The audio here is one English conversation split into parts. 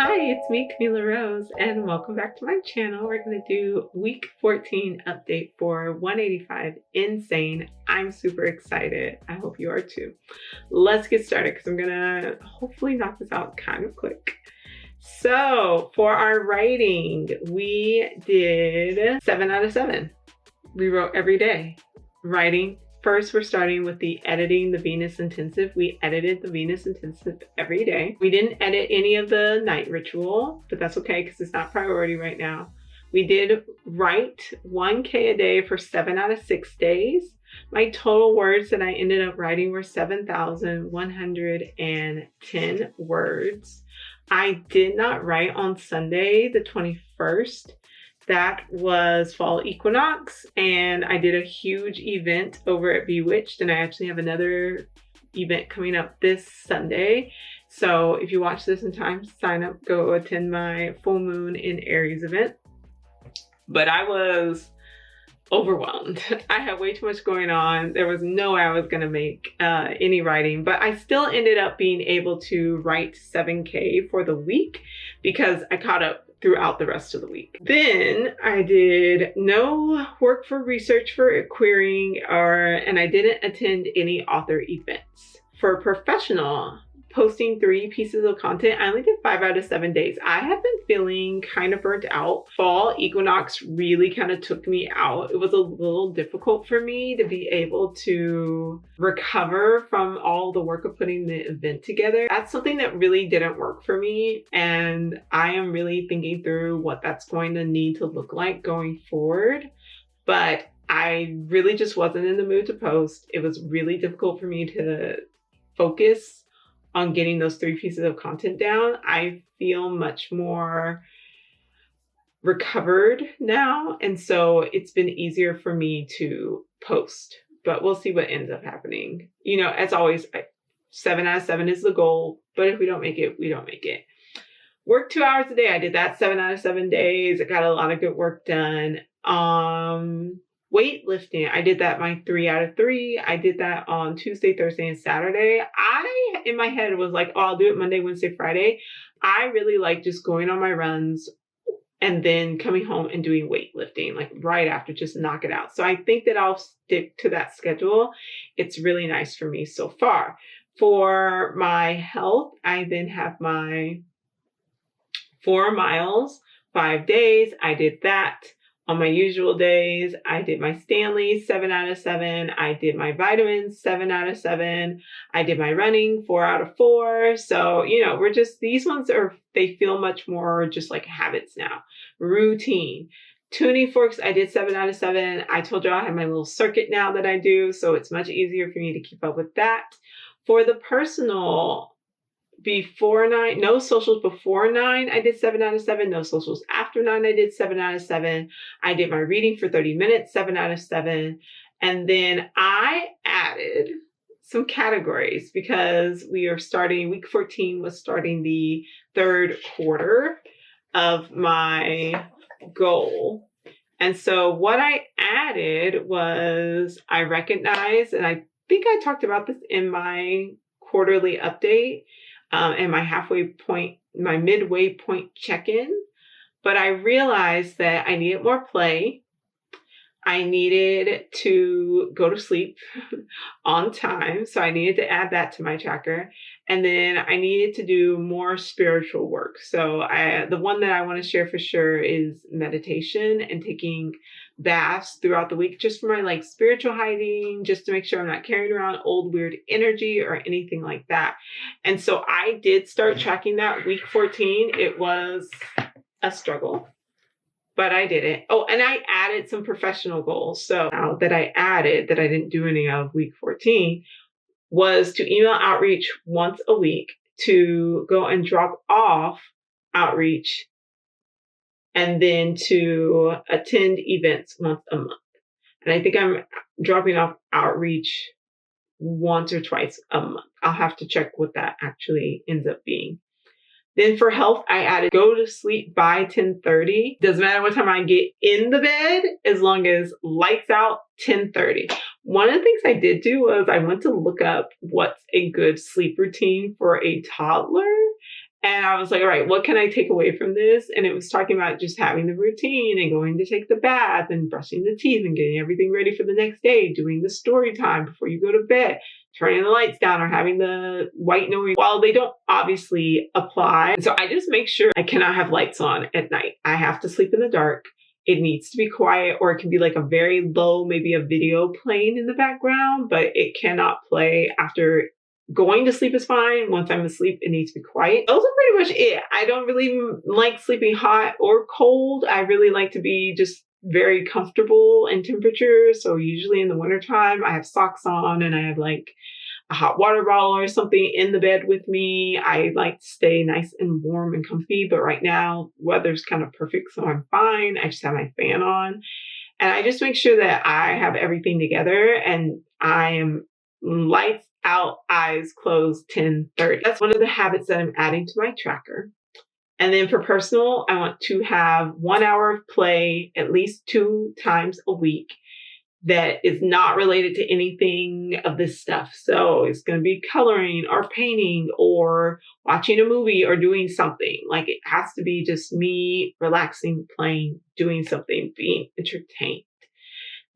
Hi, it's me, Camila Rose, and welcome back to my channel. We're going to do week 14 update for 185 Insane. I'm super excited. I hope you are too. Let's get started because I'm going to hopefully knock this out kind of quick. So for our writing, we did 7 out of 7. We wrote every day. Writing. First, we're starting with the editing the Venus intensive. We edited the Venus intensive every day. We didn't edit any of the night ritual, but that's okay because it's not priority right now. We did write 1K a day for 7 out of 6 days. My total words that I ended up writing were 7,110 words. I did not write on Sunday, the 21st. That was Fall Equinox, and I did a huge event over at Bewitched, and I actually have another event coming up this Sunday. So if you watch this in time, sign up, go attend my full moon in Aries event. But I was overwhelmed. I had way too much going on. There was no way I was going to make any writing, but I still ended up being able to write 7K for the week because I caught up throughout the rest of the week. Then I did no work for research for querying and I didn't attend any author events. For professional, posting 3 pieces of content, I only did 5 out of 7 days. I have been feeling kind of burnt out. Fall Equinox really kind of took me out. It was a little difficult for me to be able to recover from all the work of putting the event together. That's something that really didn't work for me, and I am really thinking through what that's going to need to look like going forward. But I really just wasn't in the mood to post. It was really difficult for me to focus on getting those 3 pieces of content down. I feel much more recovered now, and so it's been easier for me to post, but we'll see what ends up happening. You know, as always, 7 out of 7 is the goal, but if we don't make it, we don't make it. Work 2 hours a day. I did that 7 out of 7 days. I got a lot of good work done. Weightlifting, I did that my 3 out of 3. I did that on Tuesday, Thursday, and Saturday. I, in my head, was like, oh, I'll do it Monday, Wednesday, Friday. I really like just going on my runs and then coming home and doing weightlifting, like right after, just knock it out. So I think that I'll stick to that schedule. It's really nice for me so far. For my health, I then have my 4 miles, 5 days. I did that. On my usual days, I did my Stanley 7 out of 7. I did my vitamins 7 out of 7. I did my running 4 out of 4. So, you know, these ones they feel much more just like habits now. Routine. Tuning forks, I did 7 out of 7. I told you I have my little circuit now that I do, so it's much easier for me to keep up with that. For the personal, before 9, no socials before 9, I did 7 out of 7. No socials after 9, I did 7 out of 7. I did my reading for 30 minutes, 7 out of 7. And then I added some categories because week 14 was starting the 3rd quarter of my goal. And so what I added was, I recognized, and I think I talked about this in my quarterly update, and my midway point check-in, but I realized that I needed more play. I needed to go to sleep on time, so I needed to add that to my tracker. And then I needed to do more spiritual work. So the one that I want to share for sure is meditation and taking baths throughout the week, just for my spiritual hygiene, just to make sure I'm not carrying around old weird energy or anything like that. And so I did start tracking that week 14. It was a struggle, but I did it. Oh, and I added some professional goals. So now that I added, that I didn't do any of week 14, was to email outreach once a week, to go and drop off outreach, and then to attend events once a month. And I think I'm dropping off outreach once or twice a month. I'll have to check what that actually ends up being. Then for health, I added go to sleep by 10:30. Doesn't matter what time I get in the bed, as long as lights out, 10:30. One of the things I did do was I went to look up what's a good sleep routine for a toddler. And I was like, all right, what can I take away from this? And it was talking about just having the routine and going to take the bath and brushing the teeth and getting everything ready for the next day, doing the story time before you go to bed, turning the lights down or having the white noise. While they don't obviously apply. So I just make sure I cannot have lights on at night. I have to sleep in the dark. It needs to be quiet, or it can be like a very low, maybe a video playing in the background, but it cannot play after going to sleep is fine. Once I'm asleep, it needs to be quiet. Those are pretty much it. I don't really like sleeping hot or cold. I really like to be just very comfortable in temperature. So usually in the wintertime, I have socks on and I have like a hot water bottle or something in the bed with me. I like to stay nice and warm and comfy, but right now weather's kind of perfect, so I'm fine. I just have my fan on and I just make sure that I have everything together and I am lights out, eyes closed, 10:30. That's one of the habits that I'm adding to my tracker. And then for personal, I want to have 1 hour of play at least 2 times a week that is not related to anything of this stuff. So it's going to be coloring or painting or watching a movie or doing something. Like it has to be just me relaxing, playing, doing something, being entertained.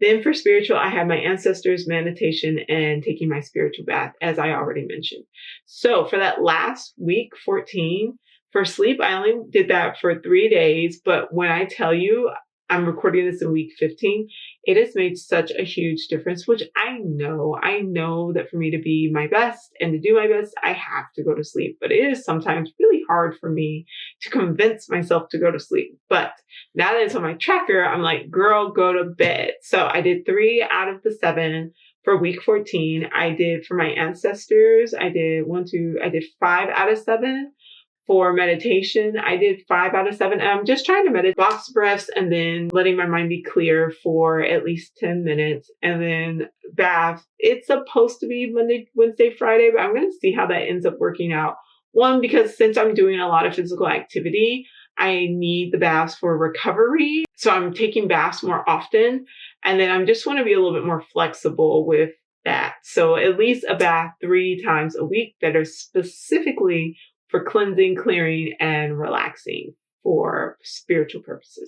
Then for spiritual, I have my ancestors, meditation, and taking my spiritual bath, as I already mentioned. So for that last week, 14, for sleep, I only did that for 3 days. But when I tell you, I'm recording this in week 15, it has made such a huge difference, which I know that for me to be my best and to do my best, I have to go to sleep. But it is sometimes really hard for me to convince myself to go to sleep. But now that it's on my tracker, I'm like, girl, go to bed. So I did 3 out of the 7 for week 14. I did for my ancestors. I did 5 out of 7. For meditation, I did 5 out of 7. And I'm just trying to meditate, box breaths, and then letting my mind be clear for at least 10 minutes. And then bath. It's supposed to be Monday, Wednesday, Friday, but I'm going to see how that ends up working out. One, because since I'm doing a lot of physical activity, I need the baths for recovery. So I'm taking baths more often. And then I just want to be a little bit more flexible with that. So at least a bath 3 times a week that are specifically for cleansing, clearing, and relaxing for spiritual purposes.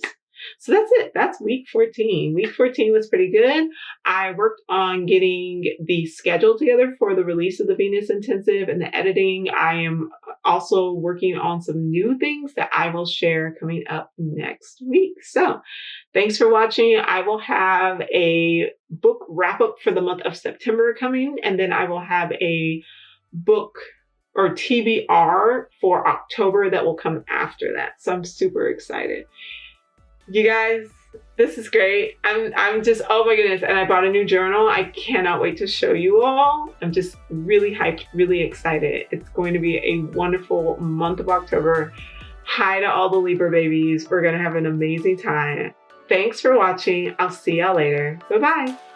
So that's it. That's week 14. Week 14 was pretty good. I worked on getting the schedule together for the release of the Venus Intensive and the editing. I am also working on some new things that I will share coming up next week. So thanks for watching. I will have a book wrap up for the month of September coming, and then I will have a book or TBR for October that will come after that. So I'm super excited. You guys, this is great. I'm just, oh my goodness. And I bought a new journal. I cannot wait to show you all. I'm just really hyped, really excited. It's going to be a wonderful month of October. Hi to all the Libra babies. We're going to have an amazing time. Thanks for watching. I'll see y'all later. Bye-bye.